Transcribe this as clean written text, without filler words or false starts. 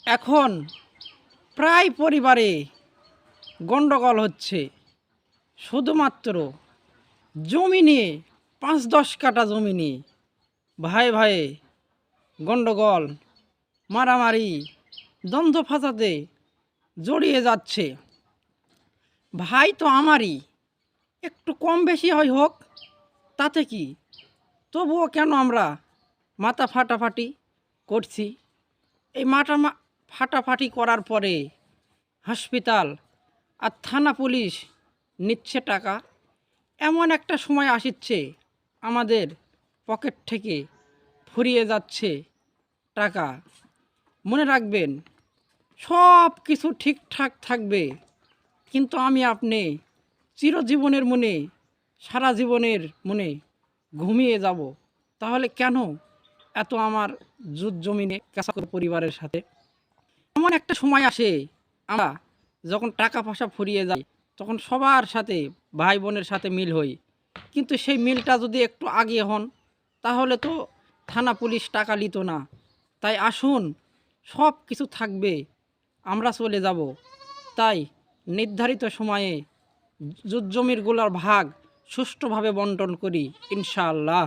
এখন প্রায় পরিবারে গণ্ডগোল হচ্ছে, শুধুমাত্র জমি নিয়ে, ৫-১০ কাঠা জমি নিয়ে ভাই ভাইয়ে গণ্ডগোল, মারামারি, দ্বন্দ্ব ফাসাদে জড়িয়ে যাচ্ছে। ভাই তো আমারই, একটু কম বেশি হয় হোক, তাতে কি, তবুও কেন আমরা মাথা ফাটাফাটি করছি? এই ফাটাফাটি করার পরে হাসপাতাল আর থানা পুলিশ নিচ্ছে টাকা। এমন একটা সময় আসছে আমাদের পকেট থেকে ফুরিয়ে যাচ্ছে টাকা। মনে রাখবেন, সব কিছু ঠিকঠাক থাকবে, কিন্তু আমি আপনি চিরজীবনের মনে, সারা জীবনের মনে ঘুমিয়ে যাব। তাহলে কেন এত আমার যুদ্ধ জমিনে কাঁচা পরিবারের সাথে? এমন একটা সময় আসে, আমরা যখন টাকা পয়সা ফুরিয়ে যায় তখন সবার সাথে, ভাই বোনের সাথে মিল হই, কিন্তু সেই মিলটা যদি একটু আগে হন তাহলে তো থানা পুলিশ টাকা নিত না। তাই আসুন, সব কিছু থাকবে, আমরা চলে যাব। তাই নির্ধারিত সময়ে জমিরগুলোর ভাগ সুষ্ঠুভাবে বন্টন করি ইনশাআল্লাহ।